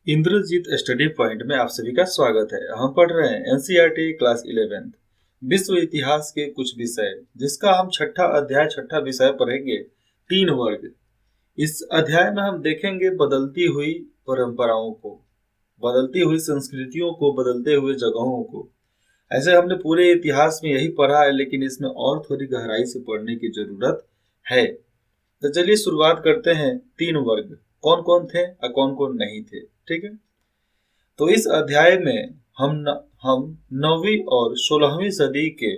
Indrajit study point में आप सभी का स्वागत है। हम पढ़ रहे हैं एनसीईआरटी क्लास 11th विश्व इतिहास के कुछ विषय, जिसका हम छठा विषय पढ़ेंगे, तीन वर्ग। इस अध्याय में हम देखेंगे बदलती हुई परंपराओं को, बदलती हुई संस्कृतियों को, बदलते हुए जगहों को। ऐसे हमने पूरे इतिहास में यही पढ़ा है, लेकिन इसमें और थोड़ी गहराई से पढ़ने की जरूरत है। तो चलिए शुरुआत करते हैं। तीन वर्ग कौन कौन थे और कौन कौन नहीं थे, ठीक है। तो इस अध्याय में हम 9वीं और 16वीं सदी के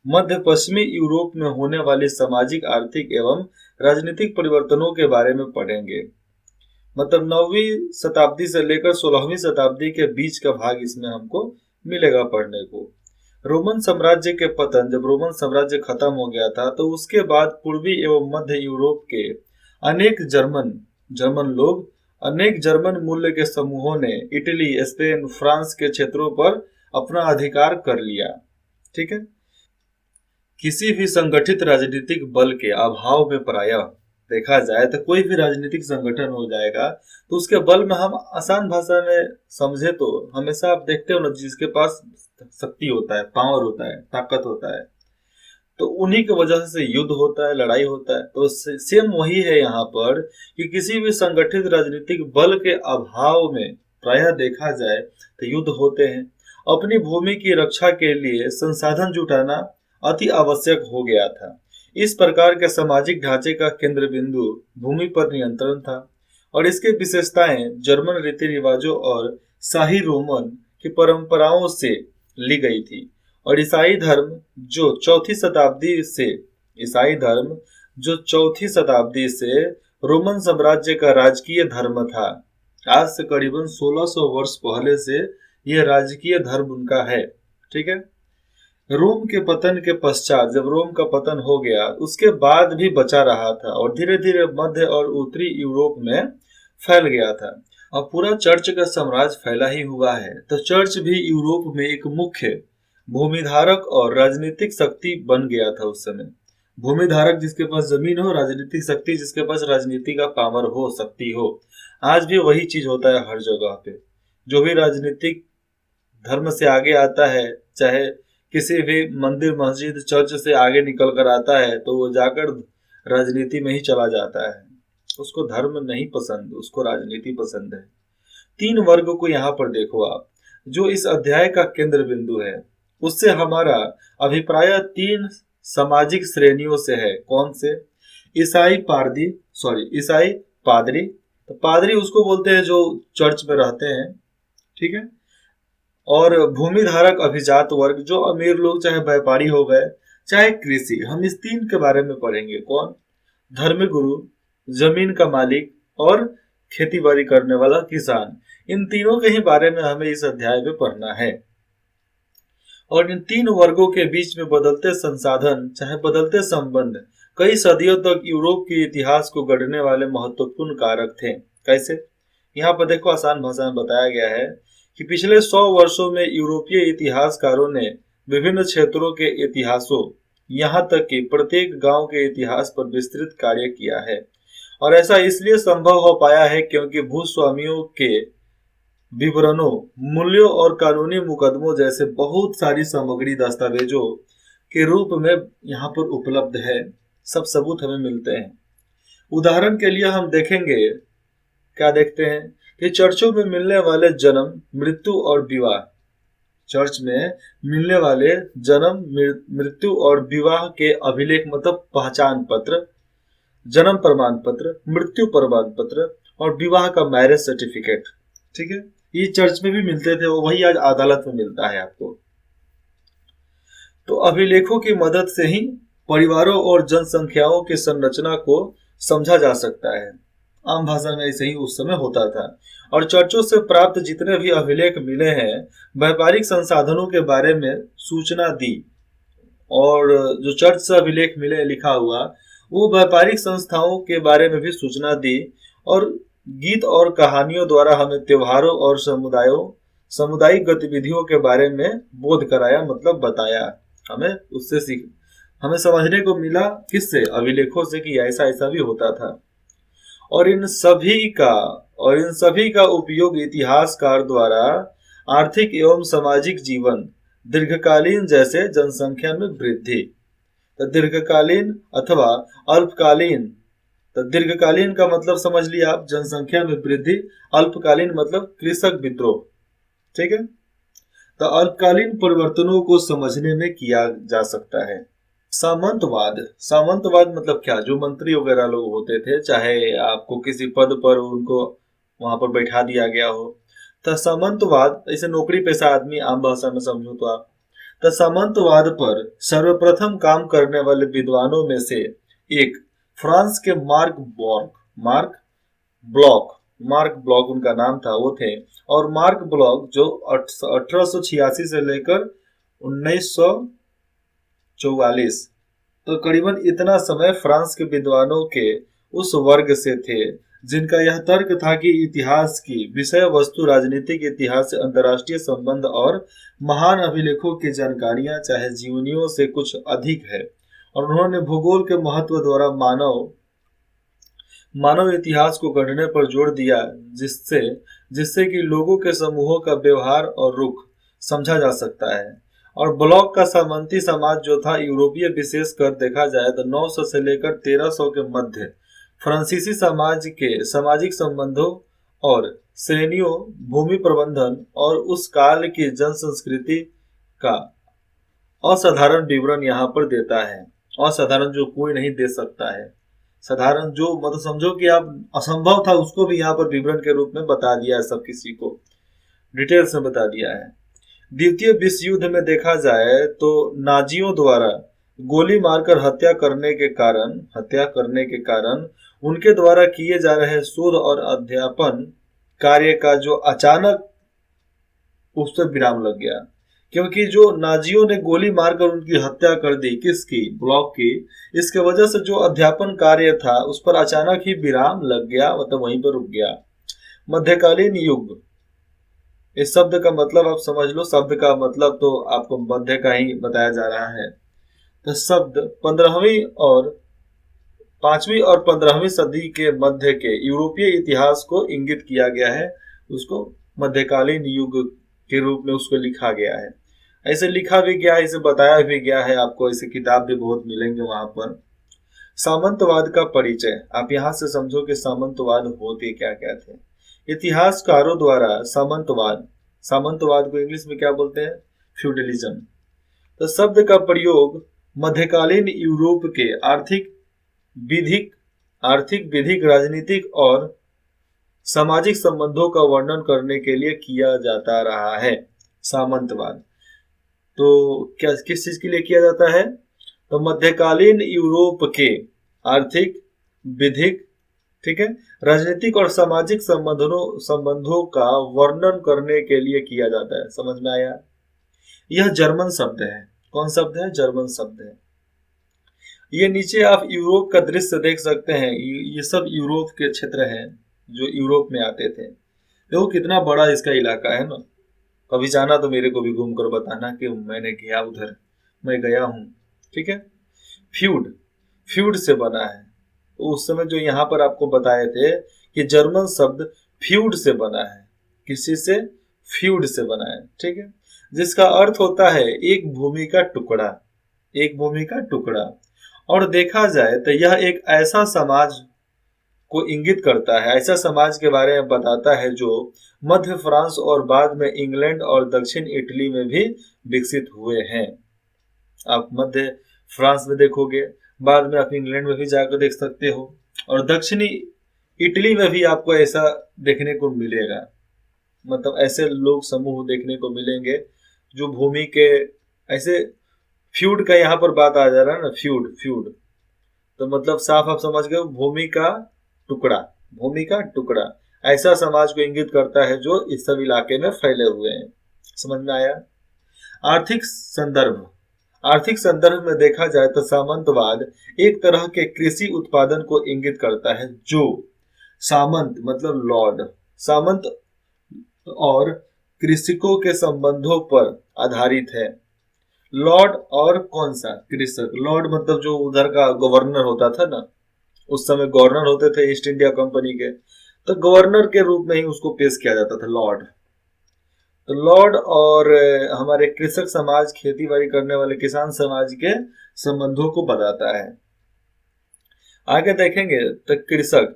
मध्य पश्चिमी यूरोप में होने वाले सामाजिक, आर्थिक एवं राजनीतिक परिवर्तनों के बारे में पढ़ेंगे। मतलब 9वीं शताब्दी से लेकर 16वीं शताब्दी के बीच का भाग इसमें हमको मिलेगा पढ़ने को। रोमन साम्राज्य के पतन, जब रोमन साम्राज्य खत्म हो गया था, तो उसके बाद पूर्वी एवं मध्य यूरोप के अनेक अनेक जर्मन मूल्य के समूहों ने इटली, स्पेन, फ्रांस के क्षेत्रों पर अपना अधिकार कर लिया, ठीक है। किसी भी संगठित राजनीतिक बल के अभाव में प्रायः देखा जाए तो कोई भी राजनीतिक संगठन हो जाएगा, तो उसके बल में हम आसान भाषा में समझे तो हमेशा आप देखते हो ना, जिसके पास शक्ति होता है, पावर होता है, ताकत होता है, तो उन्हीं की वजह से युद्ध होता है, लड़ाई होता है। तो सेम वही है यहाँ पर कि किसी भी संगठित राजनीतिक बल के अभाव में प्रायः देखा जाए तो युद्ध होते हैं। अपनी भूमि की रक्षा के लिए संसाधन जुटाना अति आवश्यक हो गया था। इस प्रकार के सामाजिक ढांचे का केंद्र बिंदु भूमि पर नियंत्रण था, और इसके विशेषताएं जर्मन रीति रिवाजों और शाही रोमन की परंपराओं से ली गई थी। और जो चौथी शताब्दी से रोमन साम्राज्य का राजकीय धर्म था। आज से करीबन 1600 वर्ष पहले से यह राजकीय धर्म उनका है, ठीक है। रोम के पतन के पश्चात, जब रोम का पतन हो गया, उसके बाद भी बचा रहा था और धीरे धीरे मध्य और उत्तरी यूरोप में फैल गया था। अब पूरा चर्च का साम्राज्य फैला ही हुआ है, तो चर्च भी यूरोप में एक मुख्य भूमिधारक और राजनीतिक शक्ति बन गया था उस समय। भूमिधारक जिसके पास जमीन हो, राजनीतिक शक्ति जिसके पास राजनीति का पावर हो, शक्ति हो। आज भी वही चीज होता है हर जगह पे। जो भी राजनीतिक धर्म से आगे आता है, चाहे किसी भी मंदिर, मस्जिद, चर्च से आगे निकल कर आता है, तो वो जाकर राजनीति में ही चला जाता है। उसको धर्म नहीं पसंद, उसको राजनीति पसंद है। तीन वर्ग को यहाँ पर देखो आप, जो इस अध्याय का केंद्र बिंदु है। उससे हमारा अभिप्राय तीन सामाजिक श्रेणियों से है। कौन से? ईसाई पादरी। तो पादरी उसको बोलते हैं जो चर्च में रहते हैं, ठीक है। और भूमिधारक अभिजात वर्ग, जो अमीर लोग, चाहे व्यापारी हो गए, चाहे कृषि। हम इस तीन के बारे में पढ़ेंगे। कौन? धर्मगुरु, जमीन का मालिक और खेती बाड़ी करने वाला किसान। इन तीनों के ही बारे में हमें इस अध्याय में पढ़ना है। और इन तीन वर्गों के बीच में बदलते संसाधन, चाहे बदलते संबंध, कई सदियों तक यूरोप के इतिहास को गढ़ने वाले महत्वपूर्ण कारक थे। कैसे? यहाँ पर देखो, आसान भाषा में बताया गया है कि पिछले 100 वर्षों में यूरोपीय इतिहासकारों ने विभिन्न क्षेत्रों के इतिहासों, यहाँ तक कि प्रत्येक गांव के इतिहास पर विस्तृत कार्य किया है। और ऐसा इसलिए संभव हो पाया है क्योंकि भूस्वामियों के विवरणों, मूल्यों और कानूनी मुकदमों जैसे बहुत सारी सामग्री दस्तावेजों के रूप में यहाँ पर उपलब्ध है। सब सबूत हमें मिलते हैं। उदाहरण के लिए हम देखेंगे, क्या देखते हैं कि चर्चों में मिलने वाले जन्म, मृत्यु और विवाह, चर्च में मिलने वाले जन्म, मृत्यु और विवाह के अभिलेख, मतलब पहचान पत्र, जन्म प्रमाण पत्र, मृत्यु प्रमाण पत्र और विवाह का मैरिज सर्टिफिकेट, ठीक है। ये चर्च में भी मिलते थे, वही आज अदालत में मिलता है आपको। तो अभिलेखों की मदद से ही परिवारों और जनसंख्याओं की संरचना को समझा जा सकता है। आम भाषा में ऐसे ही उस समय होता था। और चर्चों से प्राप्त जितने भी अभिलेख मिले हैं, व्यापारिक संसाधनों के बारे में सूचना दी। और जो चर्च से अभिलेख मिले लिखा हुआ, वो व्यापारिक संस्थाओं के बारे में भी सूचना दी। और गीत और कहानियों द्वारा हमें त्योहारों और सामुदायिक गतिविधियों के बारे में बोध कराया, मतलब बताया। हमें समझने को मिला किससे? अभिलेखों से, कि ऐसा ऐसा भी होता था। और इन सभी का उपयोग इतिहासकार द्वारा आर्थिक एवं सामाजिक जीवन दीर्घकालीन जैसे जनसंख्या में वृद्धि, तो दीर्घकालीन अथवा अल्पकालीन, तो दीर्घकालीन का मतलब समझ लिया आप, जनसंख्या में वृद्धि। अल्पकालीन मतलब कृषक विद्रोह, ठीक है। तो अल्पकालीन परिवर्तनों को समझने में किया जा सकता है। सामंतवाद, सामंतवाद मतलब क्या, जो मंत्री वगैरह लोग होते थे, चाहे आपको किसी पद पर उनको वहां पर बैठा दिया गया हो, तो सामंतवाद, ऐसे नौकरी पेशा आदमी आम भाषा में समझो तो आप, तो सामंतवाद पर सर्वप्रथम काम करने वाले विद्वानों में से एक फ्रांस के मार्क ब्लॉक उनका नाम था, वो थे। और मार्क ब्लॉक जो 1886 से लेकर 1944, तो करीबन इतना समय फ्रांस के विद्वानों के उस वर्ग से थे जिनका यह तर्क था कि इतिहास की विषय वस्तु राजनीतिक इतिहास से अंतर्राष्ट्रीय संबंध और महान अभिलेखों की जानकारियां चाहे जीवनियों से कुछ अधिक है। और उन्होंने भूगोल के महत्व द्वारा मानव इतिहास को गढ़ने पर जोर दिया, जिससे जिससे कि लोगों के समूहों का व्यवहार और रुख समझा जा सकता है। और ब्लॉक का सामंती समाज जो था, यूरोपीय विशेष कर देखा जाए तो 900 से लेकर 1300 के मध्य फ्रांसीसी समाज के सामाजिक संबंधों और श्रेणियों, भूमि प्रबंधन और उस काल की जन संस्कृति का असाधारण विवरण यहाँ पर देता है। असाधारण जो कोई नहीं दे सकता है, साधारण जो मतलब समझो कि आप असंभव था उसको भी यहाँ पर विवरण के रूप में बता दिया है, सब किसी को डिटेल्स में बता दिया है। द्वितीय विश्व युद्ध में देखा जाए तो नाजियों द्वारा गोली मारकर हत्या करने के कारण उनके द्वारा किए जा रहे शोध और अध्यापन कार्य का जो अचानक उस पर विराम लग गया, क्योंकि जो नाजियों ने गोली मारकर उनकी हत्या कर दी, किसकी, ब्लॉक की, इसके वजह से जो अध्यापन कार्य था उस पर अचानक ही विराम लग गया, मतलब वहीं पर रुक गया। मध्यकालीन युग, इस शब्द का मतलब आप समझ लो, शब्द का मतलब तो आपको मध्य का ही बताया जा रहा है। तो शब्द 5वीं और 15वीं सदी के मध्य के यूरोपीय इतिहास को इंगित किया गया है, उसको मध्यकालीन युग के रूप में उसको लिखा गया है। ऐसे लिखा भी गया है, इसे बताया भी गया है, आपको ऐसे किताब भी बहुत मिलेंगे वहां पर। सामंतवाद का परिचय, आप यहां से समझो कि सामंतवाद होते क्या क्या थे। इतिहासकारों द्वारा सामंतवाद को इंग्लिश में क्या बोलते हैं, फ्यूडलिज्म। तो शब्द का प्रयोग मध्यकालीन यूरोप के आर्थिक विधिक राजनीतिक और सामाजिक संबंधों का वर्णन करने के लिए किया जाता रहा है। सामंतवाद तो क्या किस चीज के लिए किया जाता है, तो मध्यकालीन यूरोप के आर्थिक विधिक, ठीक है, राजनीतिक और सामाजिक संबंधों का वर्णन करने के लिए किया जाता है। समझ में आया। यह जर्मन शब्द है। कौन शब्द है, जर्मन शब्द है। ये नीचे आप यूरोप का दृश्य देख सकते हैं, ये सब यूरोप के क्षेत्र हैं जो यूरोप में आते थे। देखो कितना बड़ा इसका इलाका है ना। कभी जाना तो मेरे को भी घूम कर बताना कि मैंने गया उधर, मैं गया हूं, ठीक है। फ्यूड से बना है। तो उस समय जो यहाँ पर आपको बताए थे कि जर्मन शब्द फ्यूड से बना है। किसी से, फ्यूड से बना है, ठीक है, जिसका अर्थ होता है एक भूमि का टुकड़ा। और देखा जाए तो यह एक ऐसा समाज को इंगित करता है, ऐसा समाज के बारे में बताता है जो मध्य फ्रांस और बाद में इंग्लैंड और दक्षिण इटली में भी विकसित हुए हैं। आप मध्य फ्रांस में देखोगे, बाद में आप इंग्लैंड में भी जाकर देख सकते हो, और दक्षिणी इटली में भी आपको ऐसा देखने को मिलेगा। मतलब ऐसे लोग समूह देखने को मिलेंगे जो भूमि के ऐसे, फ्यूड का यहाँ पर बात आ जा रहा है ना, फ्यूड तो मतलब साफ आप समझ गए, भूमि का टुकड़ा ऐसा समाज को इंगित करता है जो इस सब इलाके में फैले हुए हैं। समझ में आया। आर्थिक संदर्भ में देखा जाए तो सामंतवाद एक तरह के कृषि उत्पादन को इंगित करता है जो सामंत मतलब लॉर्ड, सामंत और कृषकों के संबंधों पर आधारित है। लॉर्ड और कौन सा, कृषक। लॉर्ड मतलब जो उधर का गवर्नर होता था ना, उस समय गवर्नर होते थे ईस्ट इंडिया कंपनी के, तो गवर्नर के रूप में ही उसको पेश किया जाता था, लॉर्ड। तो लॉर्ड और हमारे कृषक समाज, खेती बाड़ी करने वाले किसान समाज के संबंधों को बताता है। आगे देखेंगे तो कृषक,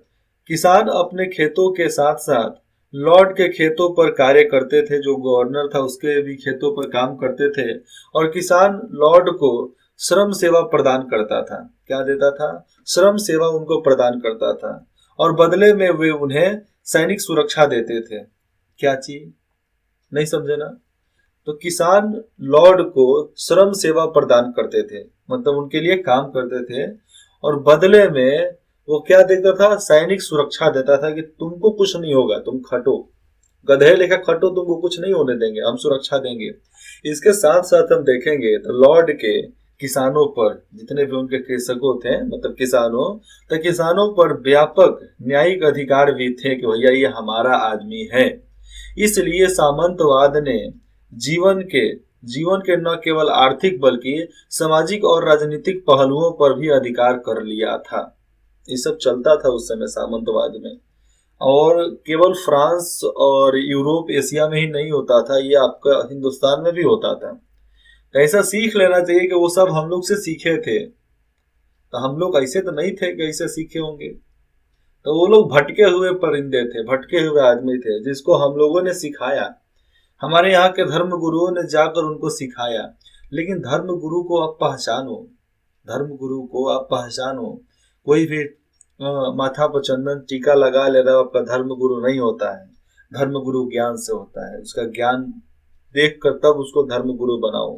किसान अपने खेतों के साथ साथ लॉर्ड के खेतों पर कार्य करते थे, जो गवर्नर था उसके भी खेतों पर काम करते थे। और किसान लॉर्ड को श्रम सेवा प्रदान करता था। क्या देता था? श्रम सेवा उनको प्रदान करता था, और बदले में वे उन्हें सैनिक सुरक्षा देते थे। क्या चीज? नहीं समझे ना? तो किसान लॉर्ड को श्रम सेवा प्रदान करते थे, मतलब उनके लिए काम करते थे, और बदले में वो क्या देता था? सैनिक सुरक्षा देता था कि तुमको कुछ नहीं होगा, तुम खटो, गधे लेखा खटो, तुमको कुछ नहीं होने देंगे, हम सुरक्षा देंगे। इसके साथ साथ हम देखेंगे तो लॉर्ड के किसानों पर, जितने भी उनके कृषकों थे मतलब किसानों, तो किसानों पर व्यापक न्यायिक अधिकार भी थे कि भैया ये हमारा आदमी है। इसलिए सामंतवाद ने जीवन के जीवन के न केवल आर्थिक बल्कि सामाजिक और राजनीतिक पहलुओं पर भी अधिकार कर लिया था। ये सब चलता था उस समय सामंतवाद में, और केवल फ्रांस और यूरोप एशिया में ही नहीं होता था, ये आपका हिंदुस्तान में भी होता था। ऐसा सीख लेना चाहिए कि वो सब हम लोग से सीखे थे, तो हम लोग ऐसे तो नहीं थे कि ऐसे सीखे होंगे। तो वो लोग भटके हुए परिंदे थे, भटके हुए आदमी थे, जिसको हम लोगों ने सिखाया। हमारे यहाँ के धर्म गुरुओं ने जाकर उनको सिखाया। लेकिन धर्म गुरु को आप पहचानो, धर्म गुरु को आप पहचानो। कोई भी माथा पर चंदन टीका लगा ले रहा है, आपका धर्म गुरु नहीं होता है। धर्म गुरु ज्ञान से होता है, उसका ज्ञान देख कर तब उसको धर्म गुरु बनाओ।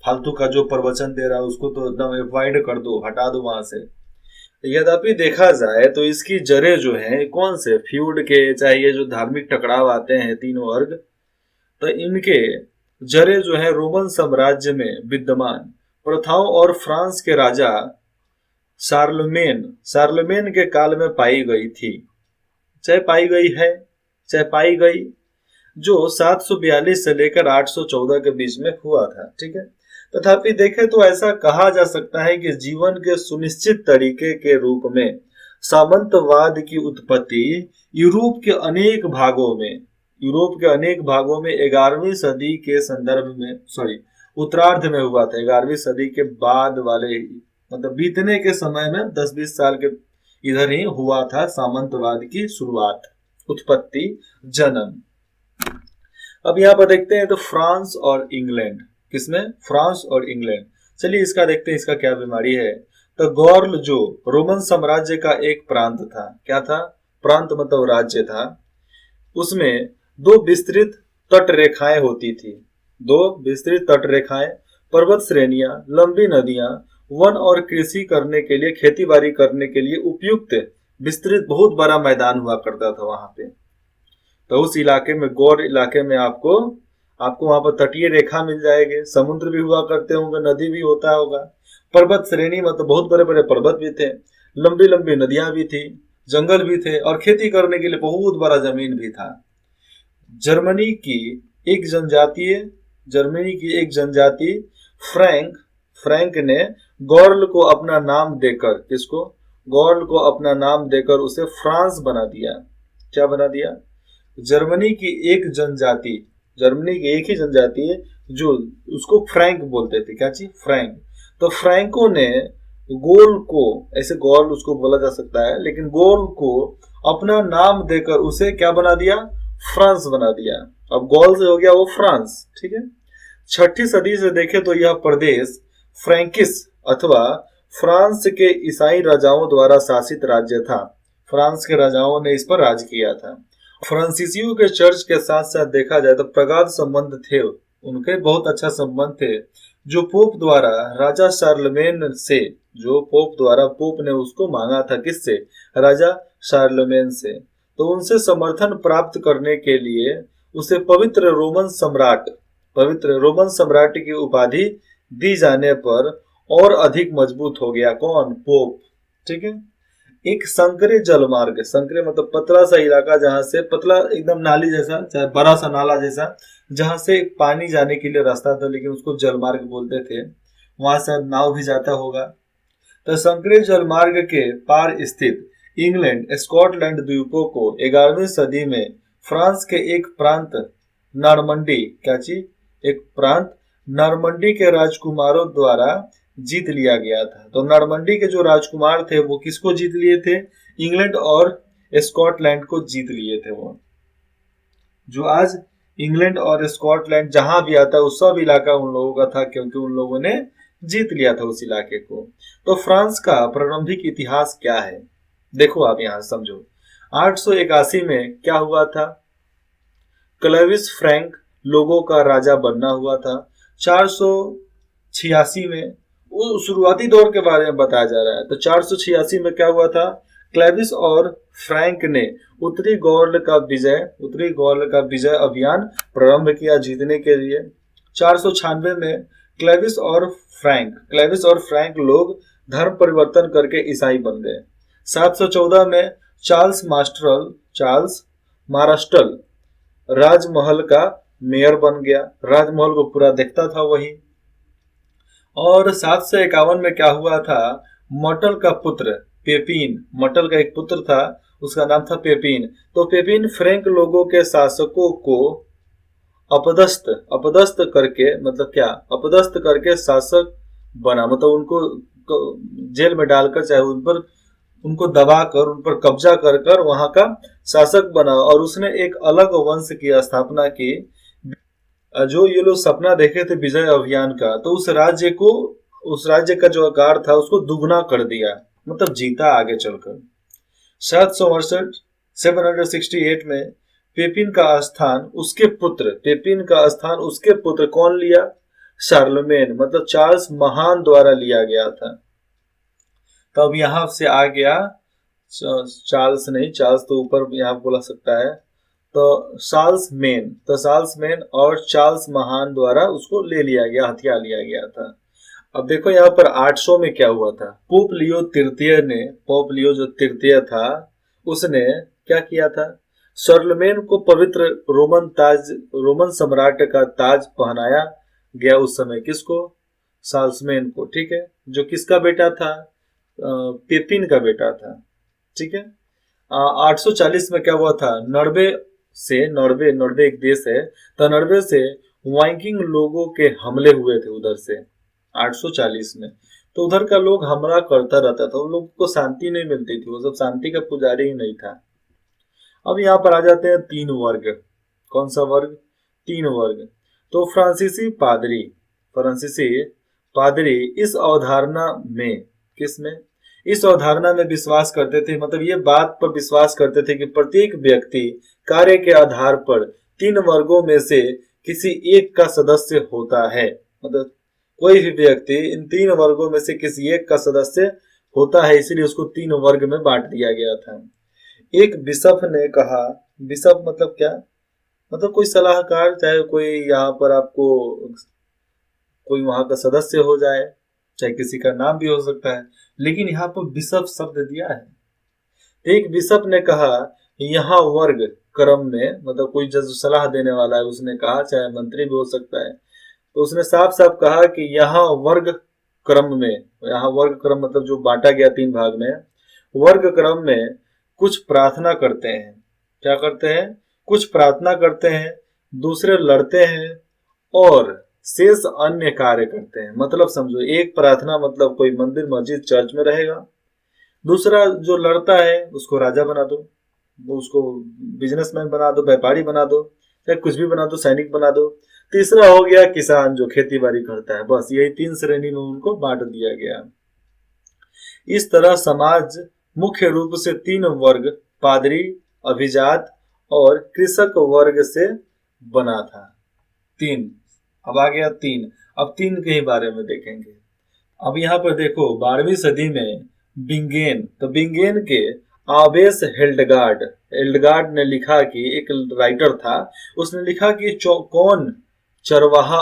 फालतू का जो प्रवचन दे रहा है उसको तो एकदम अवॉइड कर दो, हटा दो वहां से। यद्यपि देखा जाए तो इसकी जड़ें जो है कौन से फ्यूड के, चाहे ये जो धार्मिक टकराव आते हैं तीन वर्ग, तो इनके जड़ें जो है रोमन साम्राज्य में विद्यमान प्रथाओं और फ्रांस के राजा शार्लमेन के काल में पाई गई थी। चाहे पाई गई है, चाहे पाई गई, जो 742 से लेकर 814 के बीच में हुआ था। ठीक है। तथापि देखें तो ऐसा कहा जा सकता है कि जीवन के सुनिश्चित तरीके के रूप में सामंतवाद की उत्पत्ति यूरोप के अनेक भागों में 11वीं सदी के संदर्भ में, उत्तरार्ध में हुआ था। 11वीं सदी के बाद वाले, मतलब बीतने के समय में 10-20 साल के इधर ही हुआ था सामंतवाद की शुरुआत, उत्पत्ति, जन्म। अब यहाँ पर देखते हैं तो फ्रांस और इंग्लैंड, किसमें? फ्रांस और इंग्लैंड। चलिए इसका देखते हैं, इसका क्या बीमारी है। तो गॉर्ल जो रोमन साम्राज्य का एक प्रांत था, क्या था? प्रांत मतलब राज्य था। उसमें दो विस्तृत तट रेखाएं होती थी, दो विस्तृत तट रेखाएं, पर्वत श्रेणियां, लंबी नदियां, वन और कृषि करने के लिए, खेती बाड़ी करने के लिए उपयुक्त विस्तृत बहुत बड़ा मैदान हुआ करता था वहां पे। तो उस इलाके में, गौर इलाके में आपको वहां पर तटीय रेखा मिल जाएगी, समुद्र भी हुआ करते होंगे, नदी भी होता होगा, पर्वत श्रेणी मतलब बहुत बड़े बड़े पर्वत भी थे, लंबी लंबी नदियां भी थी, जंगल भी थे, और खेती करने के लिए बहुत बड़ा जमीन भी था। जर्मनी की एक जनजाति फ्रैंक ने गॉर्ल को अपना नाम देकर, किसको? गॉर्ल को अपना नाम देकर उसे फ्रांस बना दिया। क्या बना दिया? जर्मनी की एक ही जनजाति है जो उसको फ्रैंक बोलते थे। क्या चीज? फ्रैंक। तो फ्रैंको ने गोल को, ऐसे गॉल उसको बोला जा सकता है, लेकिन गोल को अपना नाम देकर उसे क्या बना दिया? फ्रांस बना दिया। अब गॉल से हो गया वो फ्रांस। ठीक है। 6ठी सदी से देखें तो यह प्रदेश फ्रैंकिस अथवा फ्रांस के ईसाई राजाओं द्वारा शासित राज्य था। फ्रांस के राजाओं ने इस पर राज किया था। फ्रांसीसियों के चर्च के साथ साथ देखा जाए तो प्रगाढ़ संबंध थे, उनके बहुत अच्छा संबंध थे, जो पोप द्वारा राजा शार्लमेन से, पोप ने उसको मांगा था, किससे? राजा शार्लमेन से। तो उनसे समर्थन प्राप्त करने के लिए उसे पवित्र रोमन सम्राट की उपाधि दी जाने पर और अधिक मजबूत हो गया। कौन? पोप। ठीक है। एक संकरे जलमार्ग, संकरे मतलब पतला सा इलाका, जहां से पतला एकदम नाली जैसा, चाहे बड़ा सा नाला जैसा, जहां से पानी जाने के लिए रास्ता था, लेकिन उसको जलमार्ग बोलते थे। वहां से नाव भी जाता होगा। तो संकरी जलमार्ग के पार स्थित इंग्लैंड स्कॉटलैंड द्वीपों को 11वीं सदी में फ्रांस के एक प्रांत नॉर्मंडी क्या चीज एक प्रांत नॉर्मंडी के राजकुमारों द्वारा जीत लिया गया था। तो नॉर्मंडी के जो राजकुमार थे वो किसको जीत लिए थे? इंग्लैंड और स्कॉटलैंड को जीत लिए थे। वो जो आज इंग्लैंड और स्कॉटलैंड जहां भी आता है उस सब इलाका उन लोगों का था, क्योंकि उन लोगों ने जीत लिया था उस इलाके को। तो फ्रांस का प्रारंभिक इतिहास क्या है, देखो आप यहां समझो। 881 में क्या हुआ था? क्लोविस फ्रैंक लोगों का राजा बनना हुआ था। 486 में वो शुरुआती दौर के बारे में बताया जा रहा है। तो 486 में क्या हुआ था? क्लेविस और फ्रैंक ने उत्तरी गॉल का विजय अभियान प्रारंभ किया जीतने के लिए। 496 में क्लेविस और फ्रैंक लोग धर्म परिवर्तन करके ईसाई बन गए। 714 में चार्ल्स मारास्टल राजमहल का मेयर बन गया, राजमहल को पूरा देखता था वही। और 751 में क्या हुआ था? मटल का पुत्र पेपिन, मटल का एक पुत्र था, उसका नाम था पेपिन। तो पेपिन फ्रैंक लोगों के शासकों को अपदस्थ करके, मतलब क्या अपदस्थ करके शासक बना, मतलब उनको जेल में डालकर, चाहे उनको दबाकर, उन पर कब्जा कर कर वहां का शासक बना। और उसने एक अलग वंश की स्थापना की। जो ये लोग सपना देखे थे विजय अभियान का, तो उस राज्य का जो आकार था उसको दुगना कर दिया, मतलब जीता आगे चलकर। 768 में पेपिन का स्थान उसके पुत्र कौन लिया? शार्लमेन, मतलब चार्ल्स महान द्वारा लिया गया था। तब यहां से आ गया चार्ल्स तो ऊपर यहां बोला सकता है, तो साल्समेन और चार्ल्स महान द्वारा उसको ले लिया गया, हथियार लिया गया था। अब देखो यहाँ पर 800 में क्या हुआ था? पोप लियो जो तृतीय था, उसने क्या किया था? शार्लमेन को पवित्र रोमन सम्राट का ताज पहनाया गया उस समय। किसको? साल्समेन को, ठीक है, जो किसका बेटा था? पेपिन का बेटा था, ठीक है। 840 में क्या हुआ था? नॉर्वे एक देश है, तो नॉर्वे से वाइकिंग लोगों के हमले हुए थे उधर से 840 में। तो उधर का लोग हमला करता रहता था, उन लोगों को शांति नहीं मिलती थी, वो सब शांति का पुजारी ही नहीं था। अब यहाँ पर आ जाते हैं 3 वर्ग। कौन सा वर्ग? 3 वर्ग। तो फ्रांसीसी पादरी इस अवधारणा में विश्वास करते थे, मतलब ये बात पर विश्वास करते थे कि प्रत्येक व्यक्ति कार्य के आधार पर 3 वर्गों में से किसी एक का सदस्य होता है। मतलब कोई भी व्यक्ति इन 3 वर्गों में से किसी एक का सदस्य होता है, इसीलिए उसको 3 वर्ग में बांट दिया गया था। एक बिशप ने कहा, बिशप मतलब क्या? मतलब कोई सलाहकार, चाहे कोई यहाँ पर आपको कोई वहां का सदस्य हो जाए, चाहे किसी का नाम भी हो सकता है, लेकिन यहाँ पर बिशप शब्द दिया है। एक बिशप ने कहा यहाँ वर्ग क्रम में, मतलब कोई जो सलाह देने वाला है उसने कहा, चाहे मंत्री भी हो सकता है, तो उसने साफ साफ कहा कि यहाँ वर्ग क्रम मतलब जो बांटा गया 3 भाग में, वर्ग क्रम में कुछ प्रार्थना करते हैं। क्या करते हैं? कुछ प्रार्थना करते हैं, दूसरे लड़ते हैं और शेष अन्य कार्य करते हैं। मतलब समझो, एक प्रार्थना मतलब कोई मंदिर मस्जिद चर्च में रहेगा, दूसरा जो लड़ता है उसको राजा बना दो, उसको बिजनेसमैन बना दो, व्यापारी बना दो, चाहे कुछ भी बना दो, सैनिक बना दो। तीसरा हो गया किसान जो खेती बाड़ी करता है। बस यही 3 श्रेणी में उनको बांट दिया गया। इस तरह समाज मुख्य रूप से 3 वर्ग, पादरी, अभिजात और कृषक वर्ग से बना था। 3, अब आ गया 3। अब 3 के ही बारे में देखेंगे। अब यहाँ पर देखो 12वीं सदी में बिंगेन के आवेश हेल्डगार्ड ने लिखा कि, एक राइटर था, उसने लिखा कि कौन चरवाहा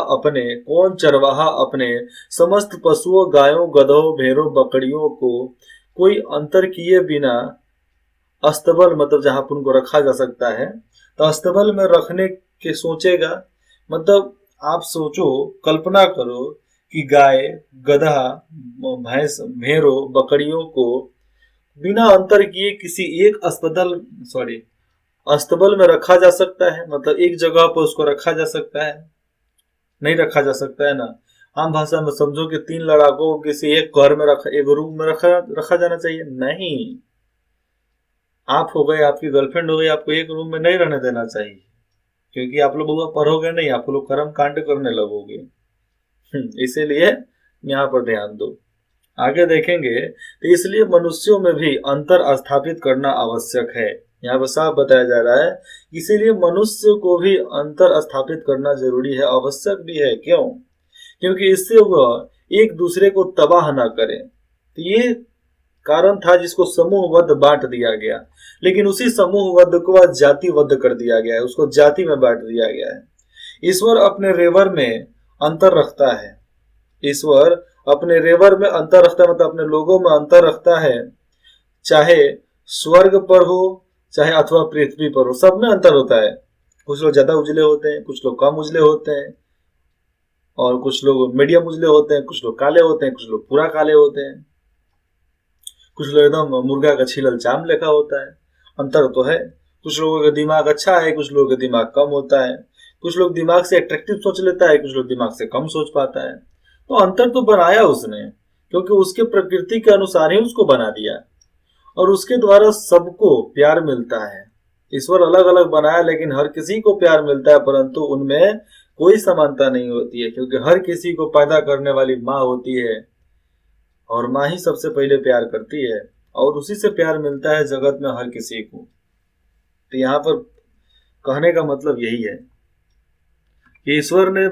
अपने समस्त पशुओं, गायों, गधों, भेड़ों, बकरियों को कोई अंतर किए बिना अस्तबल, मतलब जहां पर उनको रखा जा सकता है, तो अस्तबल में रखने के सोचेगा। मतलब आप सोचो, कल्पना करो कि गाय, गधा, भैंस, भेड़ों, बकरियों को बिना अंतर किए किसी एक अस्तबल में रखा जा सकता है, मतलब एक जगह पर उसको रखा जा सकता है? नहीं रखा जा सकता है ना। आम भाषा में समझो कि 3 लड़ाकों को किसी एक घर में रखा, एक रूम में रखा जाना चाहिए? नहीं। आप हो गए, आपकी गर्लफ्रेंड हो गई, आपको एक रूम में नहीं रहने देना चाहिए, क्योंकि आप लोग पढ़ोगे नहीं, आप लोग कर्म कांड करने लगोगे। इसीलिए यहाँ पर ध्यान दो। आगे देखेंगे तो इसलिए मनुष्यों में भी अंतर स्थापित करना आवश्यक है। यहाँ पर साफ बताया जा रहा है, इसीलिए मनुष्य को भी अंतर स्थापित करना जरूरी है, आवश्यक भी है। क्यों? क्योंकि इससे वह एक दूसरे को तबाह ना करें। तो ये कारण था जिसको समूहबद्ध बांट दिया गया, लेकिन उसी समूहबद्ध को आज जातिबद्ध कर दिया गया है, उसको जाति में बांट दिया गया है। ईश्वर अपने रेवर में अंतर रखता है, ईश्वर अपने रेवर में अंतर रखता है, मतलब अपने लोगों में अंतर रखता है, चाहे स्वर्ग पर हो चाहे अथवा पृथ्वी पर हो, सब में अंतर होता है। कुछ लोग ज्यादा उजले होते हैं, कुछ लोग कम उजले होते हैं, और कुछ लोग मीडियम उजले होते हैं, कुछ लोग काले होते हैं, कुछ लोग पूरा काले होते हैं, कुछ लोग एकदम मुर्गा का छिलल चाम लेखा होता है। अंतर तो है। कुछ लोगों का दिमाग अच्छा है, कुछ लोगों का दिमाग कम होता है, कुछ लोग दिमाग से अट्रैक्टिव सोच लेता है, कुछ लोग दिमाग से कम सोच पाता है। तो अंतर तो बनाया उसने, क्योंकि उसके प्रकृति के अनुसार ही उसको बना दिया, और उसके द्वारा सबको प्यार मिलता है। ईश्वर अलग अलग बनाया, लेकिन हर किसी को प्यार मिलता है, परंतु उनमें कोई समानता नहीं होती है, क्योंकि हर किसी को पैदा करने वाली माँ होती है, और माँ ही सबसे पहले प्यार करती है, और उसी से प्यार मिलता है जगत में हर किसी को। तो यहाँ पर कहने का मतलब यही है कि ईश्वर ने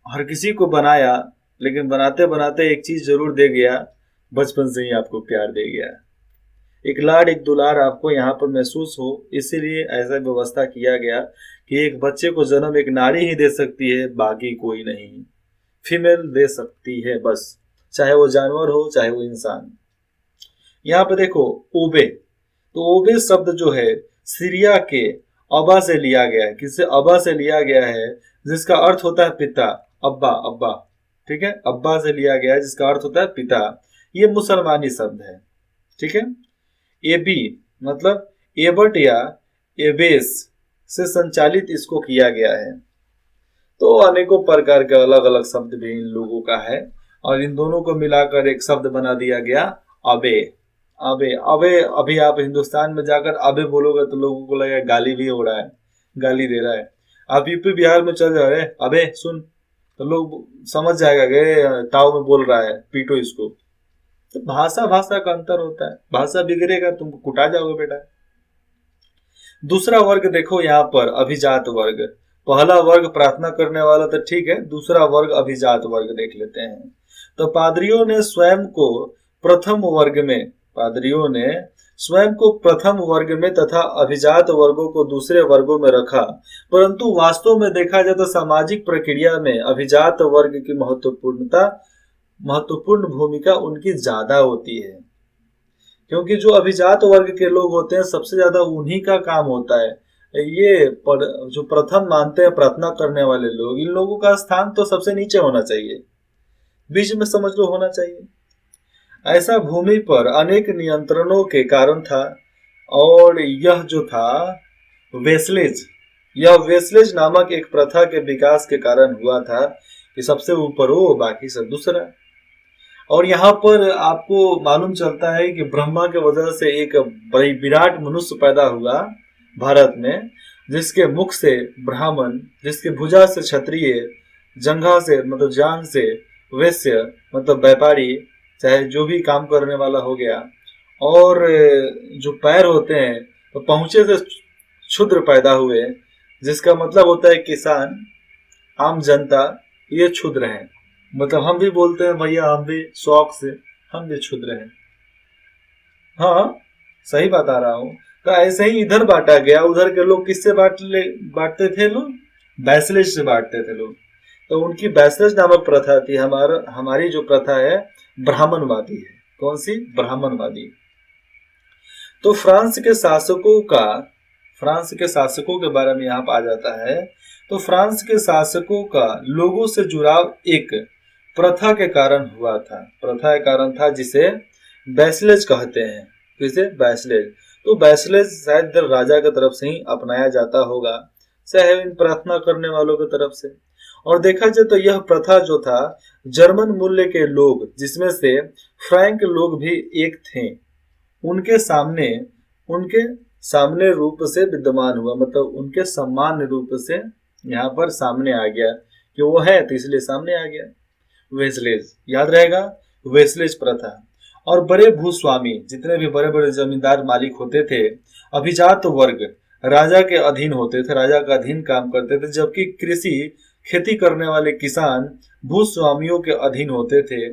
हर किसी को बनाया, लेकिन बनाते बनाते एक चीज जरूर दे गया, बचपन से ही आपको प्यार दे गया। एक लाड एक दुलार आपको यहाँ पर महसूस हो, इसीलिए ऐसा व्यवस्था किया गया कि एक बच्चे को जन्म एक नारी ही दे सकती है, बाकी कोई नहीं। फीमेल दे सकती है बस, चाहे वो जानवर हो चाहे वो इंसान। यहाँ पे देखो ओबे, तो ओबे शब्द जो है सीरिया के अबा से लिया गया है। किससे? अबा से लिया गया है, जिसका अर्थ होता है पिता, अब्बा, अब्बा। ठीक है, अब्बा से लिया गया है जिसका अर्थ होता है पिता। ये मुसलमानी शब्द है। ठीक है। एबी मतलब एबट या एबेस से संचालित इसको किया गया है। तो अनेकों प्रकार के अलग अलग शब्द भी इन लोगों का है, और इन दोनों को मिलाकर एक शब्द बना दिया गया अबे। अबे अबे अभी आप हिंदुस्तान में जाकर अबे बोलोगे तो लोगों को लगेगा गाली भी हो रहा है, गाली दे रहा है। आप यूपी बिहार में चल जाओ, अबे सुन, तो लोग समझ जाएगा कि ताऊ में बोल रहा है, पीटो इसको। तो भाषा भाषा का अंतर होता है, भाषा बिगड़ेगा तुम कुटा जाओगे बेटा। दूसरा वर्ग देखो यहाँ पर अभिजात वर्ग। पहला वर्ग प्रार्थना करने वाला तो ठीक है, दूसरा वर्ग अभिजात वर्ग देख लेते हैं। तो पादरियों ने स्वयं को प्रथम वर्ग में तथा अभिजात वर्गों को दूसरे वर्गों में रखा, परंतु वास्तव में देखा जाए तो सामाजिक प्रक्रिया में अभिजात वर्ग की महत्वपूर्ण भूमिका उनकी ज्यादा होती है, क्योंकि जो अभिजात वर्ग के लोग होते हैं सबसे ज्यादा उन्हीं का काम होता है। जो प्रथम मानते हैं प्रार्थना करने वाले लोग, इन लोगों का स्थान तो सबसे नीचे होना चाहिए, बीच में समझ लो होना चाहिए। ऐसा भूमि पर अनेक नियंत्रणों के कारण था, और यह जो था वेस्लेज नामक एक प्रथा के विकास के कारण हुआ था कि सबसे ऊपर हो बाकी सब दूसरा। और यहाँ पर आपको मालूम चलता है कि ब्रह्मा के वजह से एक बड़ी विराट मनुष्य पैदा हुआ भारत में, जिसके मुख से ब्राह्मण, जिसके भुजा से क्षत्रिय, जंघा से मतलब जांग से वैश्य मतलब व्यापारी, चाहे जो भी काम करने वाला हो गया, और जो पैर होते हैं तो पहुंचे से क्षुद्र पैदा हुए, जिसका मतलब होता है किसान, आम जनता, ये क्षुद्र हैं। मतलब हम भी बोलते हैं भैया, हम भी शौक से, हम भी क्षुद्र हैं। हाँ सही बता रहा हूँ। तो ऐसे ही इधर बांटा गया, उधर के लोग किससे बांटते थे? लोग बैसलेज से बांटते थे लोग। तो उनकी बैसलेज नामक प्रथा थी। हमारी जो प्रथा है ब्राह्मणवादी है। कौन सी? ब्राह्मणवादी। तो फ्रांस के शासकों के बारे में यहाँ पर आ जाता है। तो फ्रांस के शासकों का लोगों से जुड़ाव एक प्रथा के कारण हुआ था, प्रथा के कारण था, जिसे बैसलेज कहते हैं। किसे? बैसलेज। तो बैसलेज शायद इधर राजा की तरफ से ही अपनाया जाता होगा, चाहे इन प्रार्थना करने वालों की तरफ से। और देखा जाए तो यह प्रथा जो था, जर्मन मूल्य के लोग, जिसमें से फ्रैंक लोग भी एक थे, उनके सामने उनके सामने रूप से विद्यमान हुआ, मतलब उनके सम्मान रूप से यहाँ पर सामने आ गया कि वो है, तो इसलिए सामने आ गया। वेस्लेज याद रहेगा, वेस्लेज प्रथा। और बड़े भूस्वामी, जितने भी बड़े बड़े जमींदार मालिक होते थे, अभिजात वर्ग राजा के अधीन होते थे, राजा का अधीन काम करते थे, जबकि कृषि खेती करने वाले किसान भूस्वामियों के अधीन होते थे,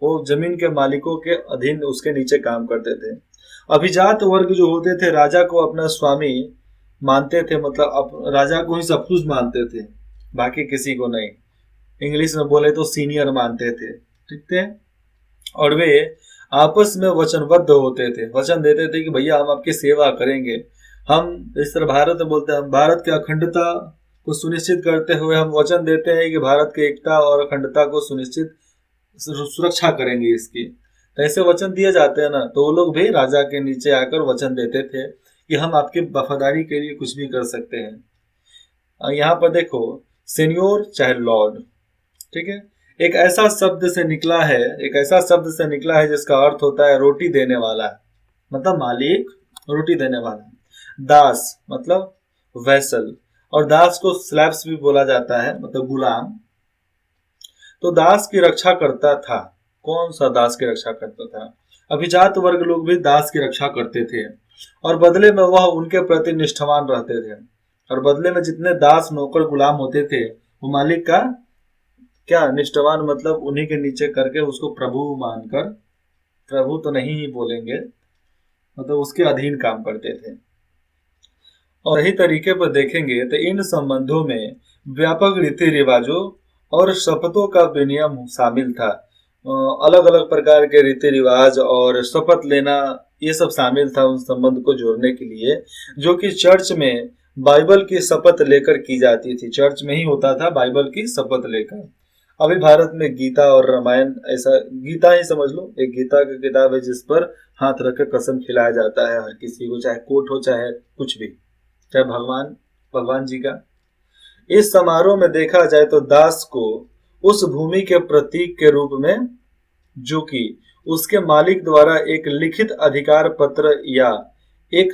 वो जमीन के मालिकों के अधीन, उसके नीचे काम करते थे। अभिजात वर्ग जो होते थे, राजा को अपना स्वामी मानते थे, मतलब राजा को ही सब कुछ मानते थे, बाकी किसी को नहीं। इंग्लिश में बोले तो सीनियर मानते थे, ठीक थे। और वे आपस में वचनबद्ध होते थे, वचन देते थे कि भैया हम आपकी सेवा करेंगे। हम इस तरह भारत में बोलते हैं, हम भारत की अखंडता को सुनिश्चित करते हुए हम वचन देते हैं कि भारत की एकता और अखंडता को सुनिश्चित सुरक्षा करेंगे इसकी। तो ऐसे वचन दिए जाते हैं ना, तो वो लोग भी राजा के नीचे आकर वचन देते थे कि हम आपकी वफादारी के लिए कुछ भी कर सकते हैं। यहाँ पर देखो, सीनियोर चाहे लॉर्ड, ठीक है, एक ऐसा शब्द से निकला है, एक ऐसा शब्द से निकला है जिसका अर्थ होता है रोटी देने वाला, मतलब मालिक, रोटी देने वाला। दास मतलब वैसल, और दास को स्लैब्स भी बोला जाता है, मतलब गुलाम। तो दास की रक्षा करता था। कौन सा दास की रक्षा करता था? अभिजात वर्ग लोग भी दास की रक्षा करते थे, और बदले में वह उनके प्रति निष्ठावान रहते थे। और बदले में जितने दास नौकर गुलाम होते थे, वो मालिक का क्या निष्ठावान, मतलब उन्हीं के नीचे करके उसको प्रभु मानकर, प्रभु तो नहीं ही बोलेंगे, मतलब उसके अधीन काम करते थे। और यही तरीके पर देखेंगे तो इन संबंधों में व्यापक रीति रिवाजों और शपथों का विनियम शामिल था। अलग अलग प्रकार के रीति रिवाज और शपथ लेना, ये सब शामिल था उन संबंध को जोड़ने के लिए, जो कि चर्च में बाइबल की शपथ लेकर की जाती थी। चर्च में ही होता था बाइबल की शपथ लेकर। अभी भारत में गीता और रामायण, ऐसा गीता ही समझ लो, एक गीता की किताब है जिस पर हाथ रख कर कसम खिलाया जाता है हर किसी को, चाहे कोर्ट हो चाहे कुछ भी, चाहे भगवान जी का। इस समारोह में देखा जाए तो दास को उस भूमि के प्रतीक के रूप में, जो कि उसके मालिक द्वारा एक लिखित अधिकार पत्र या एक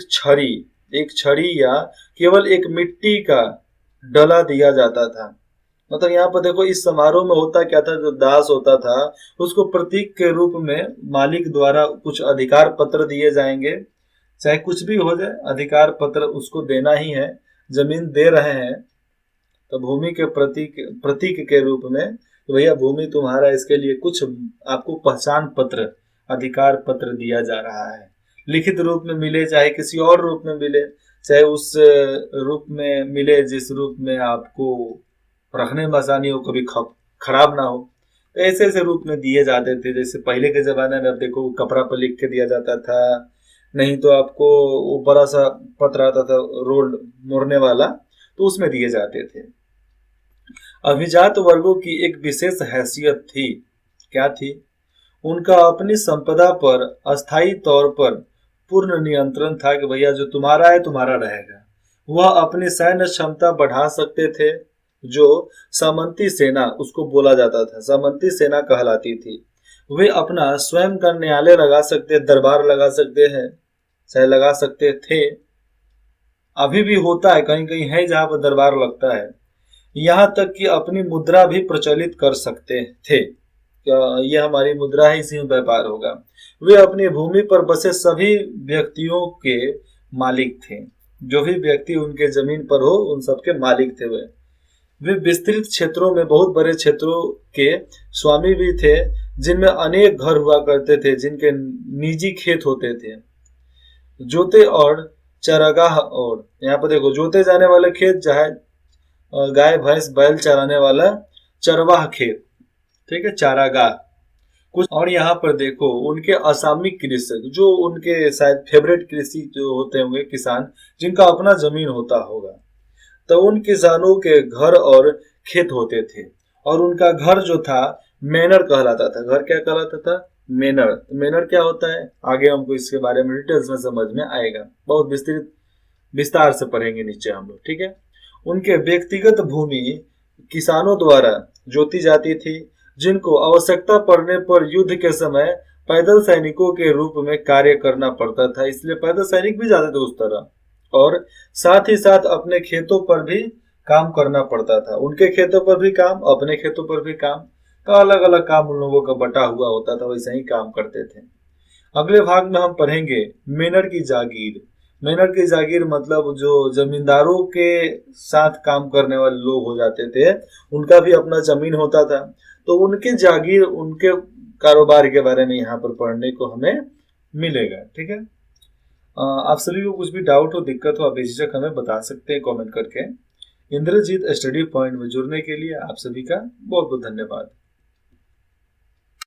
छड़ी या केवल एक मिट्टी का डला दिया जाता था। मतलब यहाँ पर देखो, इस समारोह में होता क्या था, जो दास होता था उसको प्रतीक के रूप में मालिक द्वारा कुछ अधिकार पत्र दिए जाएंगे, चाहे कुछ भी हो जाए, अधिकार पत्र उसको देना ही है। जमीन दे रहे हैं तो भूमि के प्रतीक के रूप में, तो भैया भूमि तुम्हारा, इसके लिए कुछ आपको पहचान पत्र, अधिकार पत्र दिया जा रहा है। लिखित रूप में मिले चाहे किसी और रूप में मिले, चाहे उस रूप में मिले जिस रूप में आपको रखने में आसानी हो, कभी खराब ना हो, तो ऐसे ऐसे रूप में दिए जाते थे। जैसे पहले के जमाने में अब देखो, कपड़ा पर लिख के दिया जाता था, नहीं तो आपको वो बड़ा सा पत्र आता था रोल मोड़ने वाला, तो उसमें दिए जाते थे। अभिजात वर्गों की एक विशेष हैसियत थी। क्या थी? उनका अपनी संपदा पर अस्थायी तौर पर पूर्ण नियंत्रण था कि भैया जो तुम्हारा है तुम्हारा रहेगा। वह अपनी सैन्य क्षमता बढ़ा सकते थे, जो सामंती सेना उसको बोला जाता था, सामंती सेना कहलाती थी। वे अपना स्वयं का न्यायालय लगा सकते, दरबार लगा सकते हैं, चाहे लगा सकते थे, अभी भी होता है, कहीं कहीं है जहां पर दरबार लगता है। यहाँ तक कि अपनी मुद्रा भी प्रचलित कर सकते थे, यह हमारी मुद्रा है, इसी में व्यापार होगा। वे अपनी भूमि पर बसे सभी व्यक्तियों के मालिक थे, जो भी व्यक्ति उनके जमीन पर हो उन सबके मालिक थे। वे विस्तृत क्षेत्रों में, बहुत बड़े क्षेत्रों के स्वामी भी थे, जिनमें अनेक घर हुआ करते थे, जिनके निजी खेत होते थे, जोते और चरागाह। और यहाँ पर देखो, जोते जाने वाले खेत, चाहे गाय भैंस बैल चराने वाला चरवाह खेत, ठीक है, चारागाह कुछ। और यहाँ पर देखो, उनके असामयिक कृषक, जो उनके शायद फेवरेट कृषि जो होते होंगे, किसान जिनका अपना जमीन होता होगा, तो उन किसानों के घर और खेत होते थे। और उनका घर जो था मैनर कहलाता था। घर क्या कहलाता था? मैनर। मैनर क्या होता है आगे हमको इसके बारे में डिटेल्स में समझ में आएगा, बहुत विस्तृत विस्तार से पढ़ेंगे नीचे हम लोग, ठीक है। उनके व्यक्तिगत भूमि किसानों द्वारा जोती जाती थी, जिनको आवश्यकता पड़ने पर युद्ध के समय पैदल सैनिकों के रूप में कार्य करना पड़ता था, इसलिए पैदल सैनिक भी जाते थे उस तरह। और साथ ही साथ अपने खेतों पर भी काम करना पड़ता था, उनके खेतों पर भी काम, अपने खेतों पर भी काम, का अलग अलग काम उन लोगों का बटा हुआ होता था, वैसे ही काम करते थे। अगले भाग में हम पढ़ेंगे मेनर की जागीर। मेनर की जागीर मतलब जो जमींदारों के साथ काम करने वाले लोग हो जाते थे, उनका भी अपना जमीन होता था, तो उनके जागीर, उनके कारोबार के बारे में यहाँ पर पढ़ने को हमें मिलेगा, ठीक है। आप सभी को कुछ भी डाउट हो, दिक्कत हो, आप बेझिझक हमें बता सकते हैं कमेंट करके। इंद्रजीत स्टडी पॉइंट में जुड़ने के लिए आप सभी का बहुत बहुत धन्यवाद।